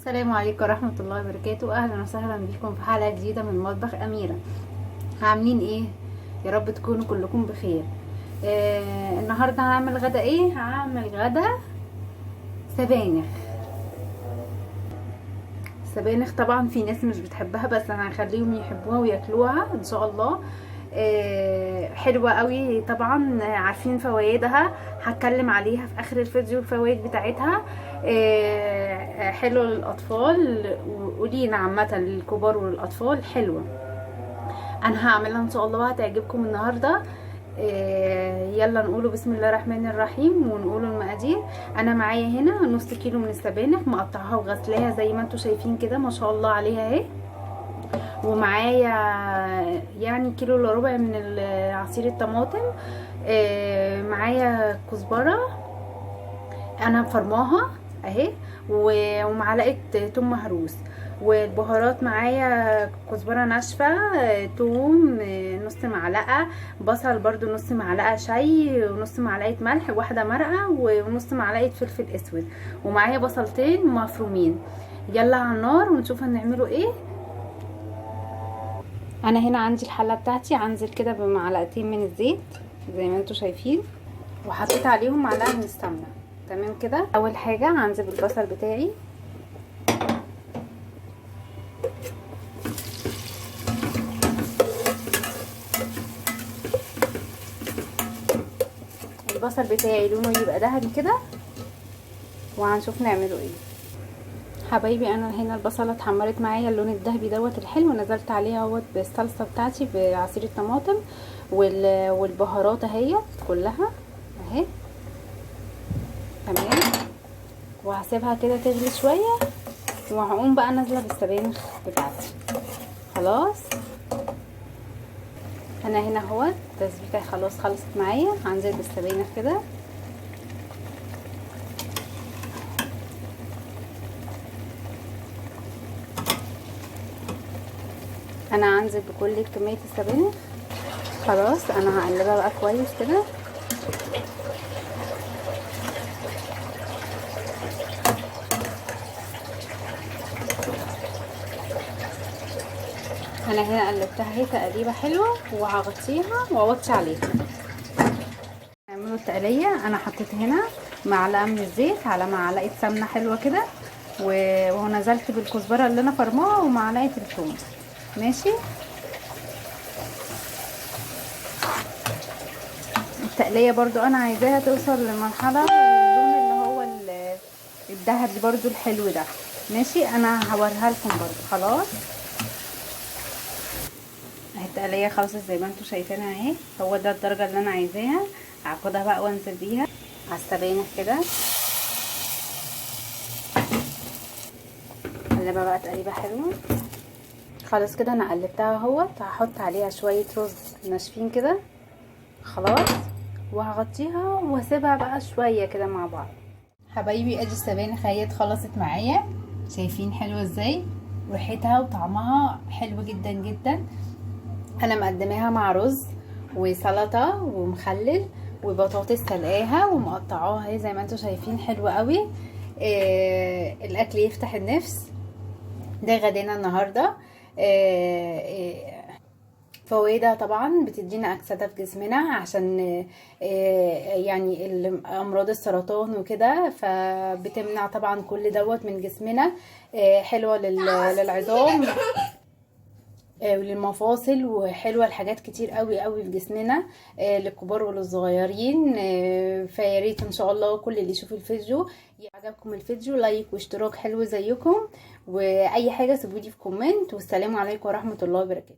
السلام عليكم ورحمة الله وبركاته. اهلا وسهلا بكم في حلقة جديدة من مطبخ اميرة. عاملين ايه؟ يا رب تكونوا كلكم بخير. النهاردة هعمل غدا ايه؟ هعمل غدا سبانخ. السبانخ طبعا في ناس مش بتحبها، بس انا هخليهم يحبوها وياكلوها ان شاء الله. حلوة قوي طبعا، عارفين فوائدها، هتكلم عليها في اخر الفيديو الفوائد بتاعتها. حلوة للاطفال ولينا عامة للكبار وللاطفال، حلوة. انا هعملها ان شاء الله وهتعجبكم النهارده. يلا نقوله بسم الله الرحمن الرحيم ونقوله المقادير. انا معايا هنا نص كيلو من السبانخ مقطعها وغسلاها زي ما انتم شايفين كده، ما شاء الله عليها اهي. ومعايا يعني كيلو الا ربع من عصير الطماطم. معايا كزبره انا فرماها اهي، ومعلقه توم مهروس. والبهارات معايا كزبره ناشفه، توم نص معلقه، بصل برضو نص معلقه شاي، ونص معلقه ملح، واحده مرقه، ونص معلقه فلفل اسود، ومعايا بصلتين مفرومين. يلا على النار ونشوف هنعمله ايه. انا هنا عندي الحله بتاعتي، هنزل كده بمعلقتين من الزيت زي ما انتم شايفين، وحطيت عليهم معلقه من السمنه. تمام كده. اول حاجه هنزل بالبصل بتاعي، البصل بتاعي لونه يبقى ذهبي كده، وهنشوف نعمله ايه. حبايبي انا هنا البصله اتحمرت معايا اللون الذهبي دوت الحلو، نزلت عليها اهوت بالصلصه بتاعتي بعصير الطماطم والبهارات اهي كلها اهي. تمام. وهسيبها كده تغلي شويه، وهقوم بقى نازله بالسبانخ بتاعتي. خلاص انا هنا اهوت التسبيكه خلاص خلصت معايا، هنزل بالسبانخ كده. انا هنزل بكل كميه السبانخ. خلاص انا هقلبها بقى كويس كده. انا هنا قلبتها اهي تقليبه حلوه، وهغطيها واوطي عليها. نعملوا التقليه. انا حطيت هنا معلقه من الزيت على معلقه سمنه حلوه كده، ونزلت بالكزبره اللي انا فرماها ومعلقه الثوم. ماشي. التقليه برضو انا عايزاها توصل لمرحله اللون اللي هو الذهبي برضو الحلو ده. ماشي. انا هوريها لكم برضو. خلاص اهي التقليه خلصت زي ما انتم شايفينها اهي، هو ده الدرجه اللي انا عايزاها. هاخدها بقى وانزل بيها على السبانخ كده، اقلبها بقى تقليبه حلوه. خلاص كده انا قلبتها اهوت. هحط عليها شويه رز ناشفين كده. خلاص. وهغطيها واسيبها بقى شويه كده مع بعض. حبايبي ادي السبانخ اهي خلصت معايا، شايفين حلوه ازاي؟ ريحتها وطعمها حلو جدا جدا. انا مقدماها مع رز وسلطه ومخلل وبطاطس سلقاها ومقطعاها اهي زي ما انتم شايفين، حلوه قوي. الاكل يفتح النفس. ده غدانا النهارده. فوائدها طبعا بتدينا اكسده في جسمنا، عشان يعني امراض السرطان وكده، فبتمنع طبعا كل دوت من جسمنا. حلوه للعظام وللمفاصل، وحلوه لحاجات كتير قوي قوي في جسمنا، للكبار وللصغيرين. فيا ريت ان شاء الله كل اللي يشوف الفيديو عجبكم الفيديو لايك واشتراك حلو زيكم، واي حاجه سيبولي في كومنت. والسلام عليكم ورحمه الله وبركاته.